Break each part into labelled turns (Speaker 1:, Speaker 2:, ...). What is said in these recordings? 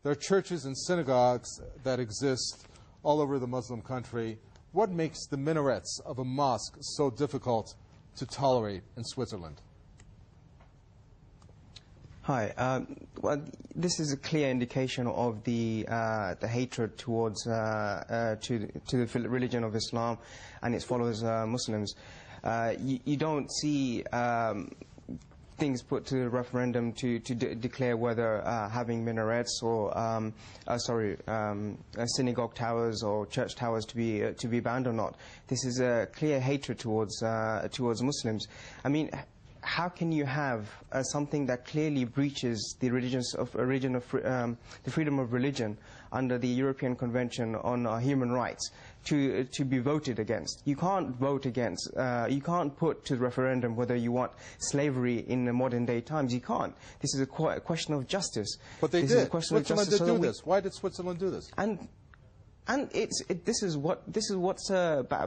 Speaker 1: There are churches and synagogues that exist all over the Muslim country. What makes the minarets of a mosque so difficult to tolerate in Switzerland?
Speaker 2: Hi. Well, this is a clear indication of the hatred towards to the religion of Islam and its followers, Muslims. You don't see things put to the referendum to declare whether having minarets or synagogue towers or church towers to be banned or not. This is a clear hatred towards Muslims. I mean, how can you have something that clearly breaches the freedom of religion under the European Convention on Human Rights to be voted against? You can't vote against, you can't put to the referendum whether you want slavery in the modern day times. You can't. This is a question of justice.
Speaker 1: But they did. Switzerland did do this. Why did Switzerland do this?
Speaker 2: And this is what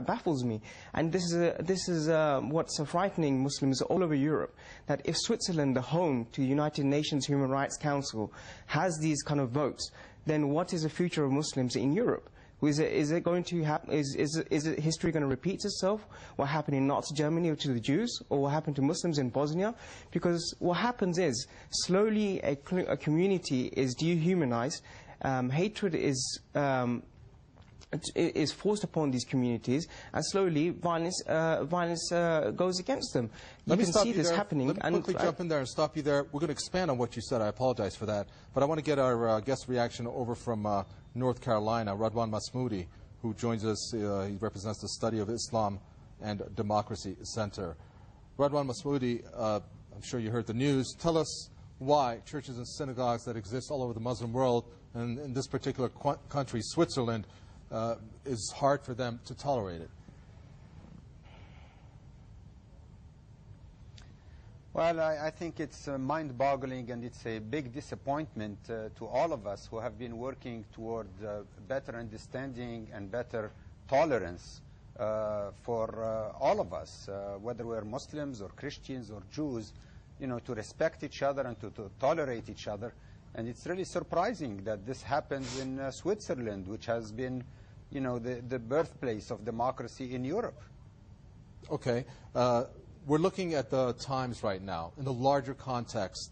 Speaker 2: baffles me, and this is what's frightening Muslims all over Europe. That if Switzerland, the home to United Nations Human Rights Council, has these kind of votes, then what is the future of Muslims in Europe? Is it going to happen? Is history going to repeat itself? What happened in Nazi Germany to the Jews, or what happened to Muslims in Bosnia? Because what happens is slowly a community is dehumanized. Hatred is forced upon these communities, and slowly violence goes against them. You can see this happening.
Speaker 1: Let me quickly jump in there and stop you there. We're going to expand on what you said. I apologize for that. But I want to get our guest reaction over from North Carolina, Radwan Masmoudi, who joins us. He represents the Study of Islam and Democracy Center. Radwan Masmoudi, I'm sure you heard the news. Tell us why churches and synagogues that exist all over the Muslim world, and in this particular country, Switzerland, is hard for them to tolerate it.
Speaker 3: Well, I think it's mind-boggling, and it's a big disappointment to all of us who have been working toward better understanding and better tolerance for all of us, whether we're Muslims or Christians or Jews, to respect each other and to tolerate each other. And it's really surprising that this happens in Switzerland, which has been the birthplace of democracy in Europe.
Speaker 1: Okay. We're looking at the times right now in the larger context.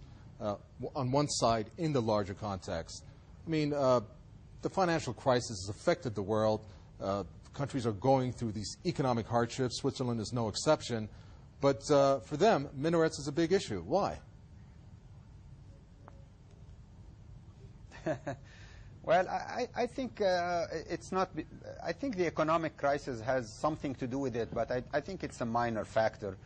Speaker 1: On one side, in the larger context, I mean, the financial crisis has affected the world. Countries are going through these economic hardships. Switzerland is no exception. But for them, minarets is a big issue. Why?
Speaker 3: Well, I think it's not. I think the economic crisis has something to do with it, but I think it's a minor factor.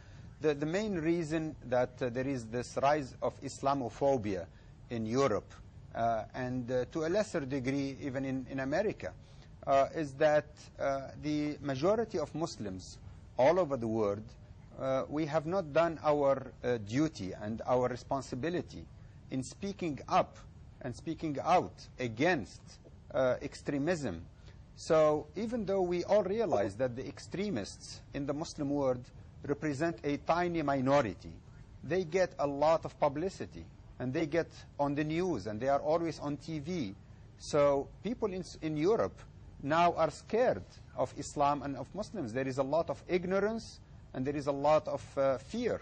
Speaker 3: The main reason that there is this rise of Islamophobia in Europe, and to a lesser degree even in America, is that the majority of Muslims all over the world, we have not done our duty and our responsibility in speaking up and speaking out against extremism. So even though we all realize that the extremists in the Muslim world represent a tiny minority, they get a lot of publicity, and they get on the news, and they are always on TV. So people in Europe now are scared of Islam and of Muslims. There is a lot of ignorance, and there is a lot of fear.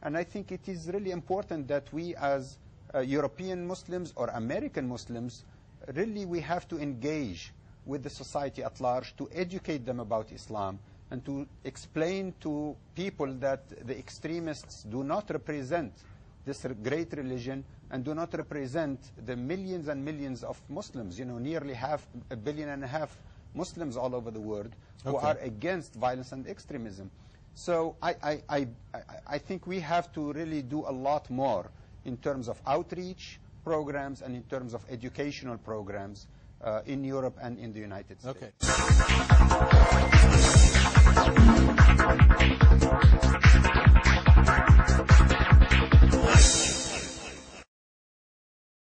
Speaker 3: And I think it is really important that we as European Muslims or American Muslims, really we have to engage with the society at large to educate them about Islam and to explain to people that the extremists do not represent this great religion and do not represent the millions and millions of Muslims, nearly 1.5 billion Muslims all over the world who are against violence and extremism. So I think we have to really do a lot more in terms of outreach programs and in terms of educational programs in Europe and in the United States.
Speaker 1: Okay.